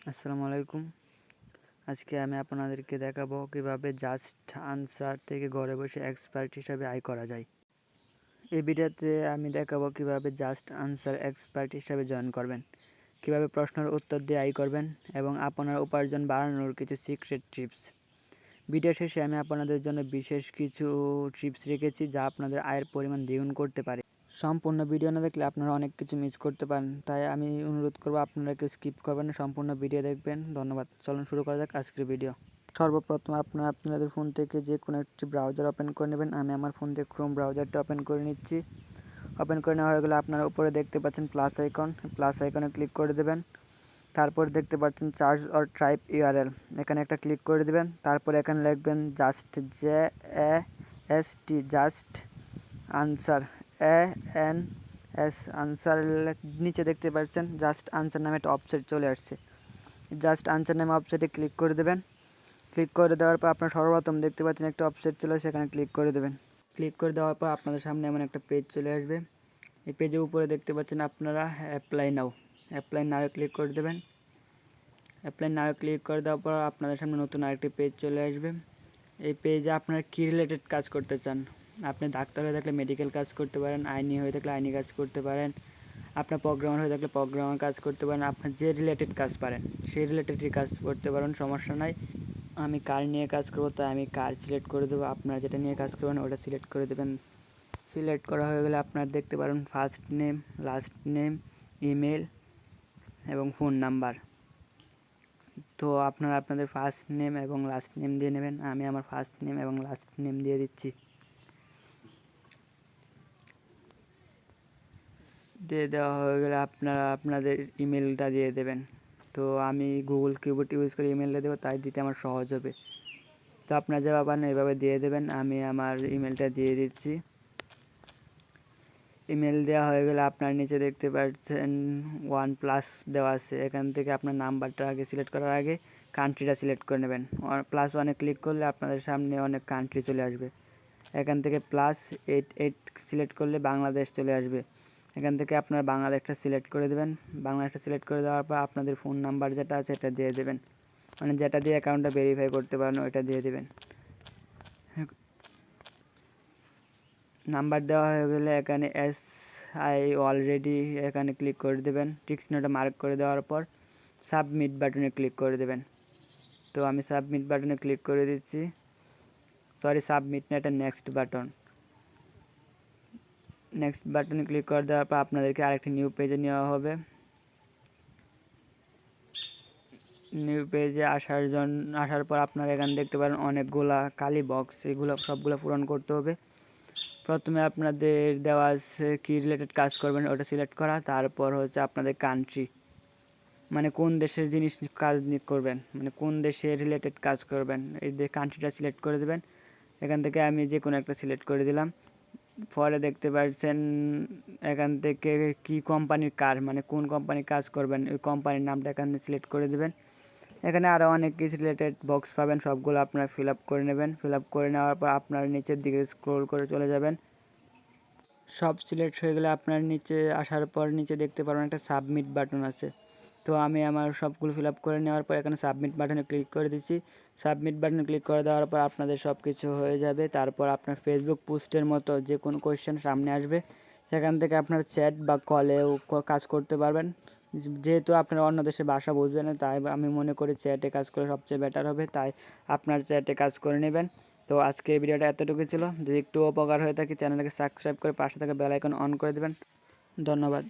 আসসালামু আলাইকুম। আজকে আমি আপনাদেরকে দেখাবো কিভাবে জাস্ট আনসার থেকে ঘরে বসে এক্সপার্ট হিসাবে আয় করা যায়। এই ভিডিওতে আমি দেখাবো কিভাবে জাস্ট আনসার এক্সপার্ট হিসাবে জয়েন করবেন, কিভাবে প্রশ্নের উত্তর দিয়ে আয় করবেন এবং আপনার উপার্জন বাড়ানোর কিছু সিক্রেট টিপস। ভিডিও শেষে আমি আপনাদের জন্য বিশেষ কিছু টিপস রেখেছি যা আপনাদের আয়ের পরিমাণ দ্বিগুণ করতে পারে। সম্পূর্ণ ভিডিও না দেখলে আপনারা অনেক কিছু মিস করতে পারেন, তাই আমি অনুরোধ করবো আপনারা কেউ স্কিপ করবেন না, সম্পূর্ণ ভিডিও দেখবেন। ধন্যবাদ। চলুন শুরু করা যাক আজকের ভিডিও। সর্বপ্রথম আপনাদের ফোন থেকে যে কোনো একটি ব্রাউজার ওপেন করে নেবেন। আমি আমার ফোন থেকে ক্রোম ব্রাউজারটা ওপেন করে নিচ্ছি। ওপেন করে নেওয়া হয়ে গেলে আপনারা উপরে দেখতে পাচ্ছেন প্লাস আইকনে ক্লিক করে দেবেন। তারপর দেখতে পাচ্ছেন চার্জ অর টাইপ ইউআরএল, এখানে একটা ক্লিক করে দেবেন। তারপর এখানে লিখবেন জাস্ট জাস্ট আনসার আনসার। নিচে দেখতে পাচ্ছেন জাস্ট আনসার নামে একটা অপশন চলে আসছে। জাস্ট আনসার নামে অপশনে ক্লিক করে দেবেন। ক্লিক করে দেওয়ার পর আপনার সর্বপ্রথম দেখতে পাচ্ছেন একটা অপশন চলে আসে, সেখানে ক্লিক করে দেবেন। ক্লিক করে দেওয়ার পর আপনাদের সামনে এমন একটা পেজ চলে আসবে। এই পেজের উপরে দেখতে পাচ্ছেন আপনারা অ্যাপ্লাই নাও ক্লিক করে দেবেন। অ্যাপ্লাই নাও ক্লিক করে দেওয়ার পর আপনাদের সামনে নতুন আরেকটি পেজ চলে আসবে। এই পেজে আপনারা কী রিলেটেড কাজ করতে চান। আপনি ডাক্তার হয়ে থাকলে মেডিকেল কাজ করতে পারেন, আইনি হয়ে থাকলে আইনি কাজ করতে পারেন, আপনার প্রোগ্রামার হয়ে থাকলে প্রোগ্রামার কাজ করতে পারেন। আপনার যে রিলেটেড কাজ পারেন সেই রিলেটেডই কাজ করতে পারেন, সমস্যা নাই। আমি কার নিয়ে কাজ করবো তাই আমি কার সিলেক্ট করে দেবো। আপনারা যেটা নিয়ে কাজ করবেন ওটা সিলেক্ট করে দেবেন। সিলেক্ট করা হয়ে গেলে আপনারা দেখতে পারেন first name, last name, email এবং ফোন নাম্বার। তো আপনারা আপনাদের ফার্স্ট নেম এবং লাস্ট নেম দিয়ে নেবেন। আমি আমার ফার্স্ট নেম এবং লাস্ট নেম দিয়ে দিচ্ছি। দিয়ে দেওয়া হয়ে গেলে আপনারা আপনাদের ইমেলটা দিয়ে দেবেন। তো আমি গুগল কিবোর্ড ইউজ করে ইমেলটা দেবো, তাই দিতে আমার সহজ হবে। তো আপনারা যেভাবে পারেন এইভাবে দিয়ে দেবেন। আমি আমার ইমেলটা দিয়ে দিচ্ছি। ইমেল দেওয়া হয়ে গেলে আপনার নিচে দেখতে পাচ্ছেন 1+ দেওয়া আছে। এখান থেকে আপনার নাম্বারটা আগে সিলেক্ট করার আগে কান্ট্রিটা সিলেক্ট করে নেবেন। +1 ক্লিক করলে আপনাদের সামনে অনেক কান্ট্রি চলে আসবে। এখান থেকে +88 সিলেক্ট করলে বাংলাদেশ চলে আসবে। এখান থেকে আপনারা বাংলাদেশটা সিলেক্ট করে দেবেন। বাংলাদেশটা সিলেক্ট করে দেওয়ার পর আপনাদের ফোন নাম্বার যেটা আছে এটা দিয়ে দেবেন, মানে যেটা দিয়ে অ্যাকাউন্টটা ভেরিফাই করতে পারেন ওইটা দিয়ে দেবেন। নাম্বার দেওয়া হয়ে গেলে এখানে আই অলরেডি এখানে ক্লিক করে দেবেন। টিক চিহ্নটা মার্ক করে দেওয়ার পর সাবমিট বাটনে ক্লিক করে দেবেন। তো আমি সাবমিট বাটনে ক্লিক করে দিচ্ছি। সাবমিট না, এটা নেক্সট বাটনে ক্লিক করে দেওয়ার পর আপনাদেরকে আরেকটি নিউ পেজে নেওয়া হবে। নিউ পেজে আসার পর আপনারা এখানে দেখতে পারেন অনেকগুলা কালি বক্স, এগুলো সবগুলো পূরণ করতে হবে। প্রথমে আপনাদের দেওয়া আছে কী রিলেটেড কাজ করবেন ওটা সিলেক্ট করা, তারপর হচ্ছে আপনাদের কান্ট্রি, মানে কোন দেশের জিনিস কাজ করবেন, মানে কোন দেশে রিলেটেড কাজ করবেন, এই যে কান্ট্রিটা সিলেক্ট করে দেবেন। এখান থেকে আমি যে কোনো একটা সিলেক্ট করে দিলাম। পরে দেখতে পাচ্ছেন এখান থেকে কি কোম্পানির কার, মানে কোন কোম্পানির কাজ করবেন ওই কোম্পানির নামটা এখানে সিলেক্ট করে দেবেন। এখানে আরও অনেক কিছু রিলেটেড বক্স পাবেন, সবগুলো আপনারা ফিল আপ করে নেবেন। ফিল আপ করে নেওয়ার পর আপনার নিচের দিকে স্ক্রোল করে চলে যাবেন। সব সিলেক্ট হয়ে গেলে আপনার নিচে আসার পর নিচে দেখতে পারবেন একটা সাবমিট বাটন আছে। তো আমি আমার সবগুলো ফিল আপ করে নেওয়ার পর এখানে সাবমিট বাটনে ক্লিক করে দিচ্ছি। সাবমিট বাটনে ক্লিক করে দেওয়ার পর আপনাদের সব কিছু হয়ে যাবে। তারপর আপনার ফেসবুক পোস্টের মতো যে কোনো কোয়েশ্চেন সামনে আসবে, সেখান থেকে আপনার চ্যাট বা কলেও কাজ করতে পারবেন। যেহেতু আপনারা অন্য দেশের ভাষা বুঝবেন না, তাই আমি মনে করি চ্যাটে কাজ করে সবচেয়ে বেটার হবে, তাই আপনার চ্যাটে কাজ করে নেবেন। তো আজকে এই ভিডিওটা এতটুকু ছিল। যদি একটু উপকার হয়ে থাকে চ্যানেলটাকে সাবস্ক্রাইব করে পাশে থাকা বেল আইকন অন করে দেবেন। ধন্যবাদ।